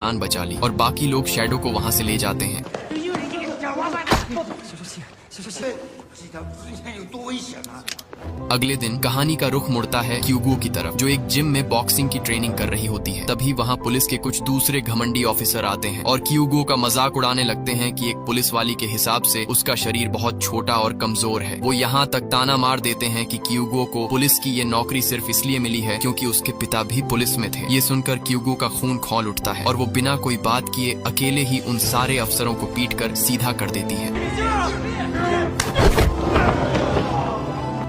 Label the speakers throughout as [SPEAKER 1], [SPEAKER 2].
[SPEAKER 1] जान बचा ली और बाकी लोग शैडो को वहां से ले जाते हैं।
[SPEAKER 2] 这条之前有多危险啊！
[SPEAKER 1] अगले दिन कहानी का रुख मुड़ता है क्यूगो की तरफ, जो एक जिम में बॉक्सिंग की ट्रेनिंग कर रही होती है। तभी वहाँ पुलिस के कुछ दूसरे घमंडी ऑफिसर आते हैं और क्यूगो का मजाक उड़ाने लगते हैं कि एक पुलिस वाली के हिसाब से उसका शरीर बहुत छोटा और कमजोर है। वो यहाँ तक ताना मार देते हैं कि क्यूगो को पुलिस की ये नौकरी सिर्फ इसलिए मिली है क्योंकि उसके पिता भी पुलिस में थे। ये सुनकर क्यूगो का खून खौल उठता है और वो बिना कोई बात किए अकेले ही उन सारे अफसरों को पीटकर सीधा कर देती है।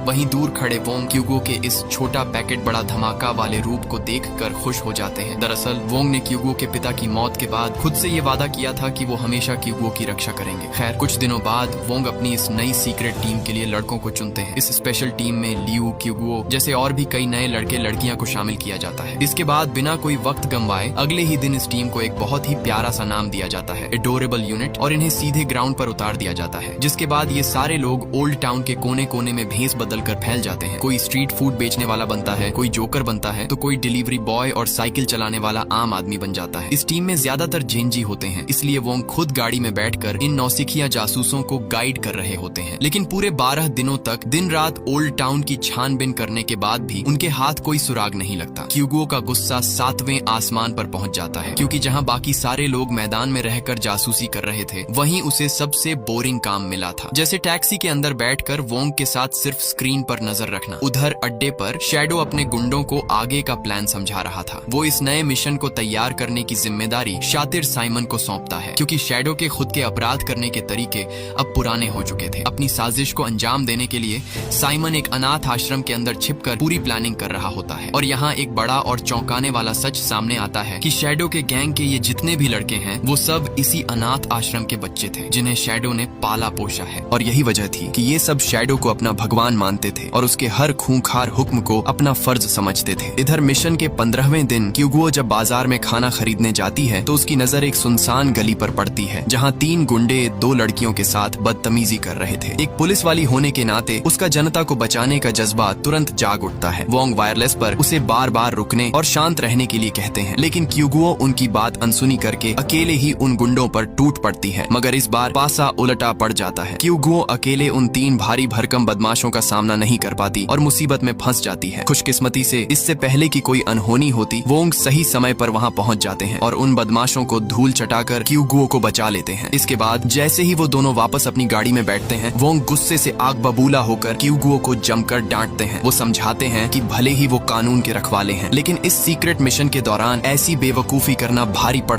[SPEAKER 1] वहीं दूर खड़े वोंग क्यूगो के इस छोटा पैकेट बड़ा धमाका वाले रूप को देखकर खुश हो जाते हैं। दरअसल वोंग ने क्यूगो के पिता की मौत के बाद खुद से ये वादा किया था कि वो हमेशा क्यूगो की रक्षा करेंगे। खैर कुछ दिनों बाद वोंग अपनी इस नई सीक्रेट टीम के लिए लड़कों को चुनते हैं। इस स्पेशल टीम में लियू, क्यूगो जैसे और भी कई नए लड़के लड़कियां को शामिल किया जाता है। इसके बाद बिना कोई वक्त गंवाए अगले ही दिन इस टीम को एक बहुत ही प्यारा सा नाम दिया जाता है, एडोरेबल यूनिट, और इन्हें सीधे ग्राउंड पर उतार दिया जाता है। जिसके बाद ये सारे लोग ओल्ड टाउन के कोने कोने में भेस बदल कर फैल जाते हैं। कोई स्ट्रीट फूड बेचने वाला बनता है, कोई जोकर बनता है, तो कोई डिलीवरी बॉय और साइकिल चलाने वाला आम आदमी बन जाता है। इस टीम में ज्यादातर जेनजी होते हैं, इसलिए वो खुद गाड़ी में बैठकर इन नौसिखिया जासूसों को गाइड कर रहे होते हैं। लेकिन पूरे 12 दिनों तक दिन रात ओल्ड टाउन की छानबीन करने के बाद भी उनके हाथ कोई सुराग नहीं लगता। क्यूगो का गुस्सा 7वें आसमान पर पहुंच जाता है, क्योंकि जहां बाकी सारे लोग मैदान में रहकर जासूसी कर रहे थे, वहीं उसे सबसे बोरिंग काम मिला था, जैसे टैक्सी के अंदर बैठकर वोंग के साथ सिर्फ स्क्रीन पर नजर रखना। उधर अड्डे पर शैडो अपने गुंडों को आगे का प्लान समझा रहा था। वो इस नए मिशन को तैयार करने की जिम्मेदारी शातिर साइमन को सौंपता है, क्योंकि शैडो के खुद के अपराध करने के तरीके अब पुराने हो चुके थे। अपनी साजिश को अंजाम देने के लिए साइमन एक अनाथ आश्रम के अंदर छिपकर पूरी प्लानिंग कर रहा होता है। और यहाँ एक बड़ा और चौंकाने वाला सच सामने आता है कि शैडो के गैंग के ये जितने भी लड़के हैं वो सब इसी अनाथ आश्रम के बच्चे थे, जिन्हें शैडो ने पाला पोषा है। और यही वजह थी कि ये सब शैडो को अपना भगवान मानते थे और उसके हर खूंखार हुक्म को अपना फर्ज समझते थे। इधर मिशन के 15वें दिन क्यूगो जब बाजार में खाना खरीदने जाती है तो उसकी नजर एक सुनसान गली पर पड़ती है, जहां 3 गुंडे 2 लड़कियों के साथ बदतमीजी कर रहे थे। एक पुलिस वाली होने के नाते उसका जनता को बचाने का जज्बा तुरंत जाग उठता है। वोंग वायरलेस पर उसे बार बार रुकने और शांत रहने के लिए कहते हैं, लेकिन क्यूगो उनकी बात अनसुनी करके अकेले ही उन गुंडों पर टूट पड़ती है। मगर इस बार पासा उलटा पड़ जाता है। क्यूगो अकेले उन 3 भारी भरकम बदमाशों का सामना नहीं कर पाती और मुसीबत में फंस जाती है। खुशकिस्मती से इससे पहले कि कोई अनहोनी होती, वोंग सही समय पर वहां पहुंच जाते हैं और उन बदमाशों को धूल चटाकर क्यूगो को बचा लेते हैं। इसके बाद जैसे ही वो दोनों वापस अपनी गाड़ी में बैठते हैं, वोंग गुस्से से आग बबूला होकर क्यूगो को जमकर डांटते हैं। वो समझाते हैं कि भले ही वो कानून के रखवाले हैं, लेकिन इस सीक्रेट मिशन के दौरान ऐसी बेवकूफी करना भारी पड़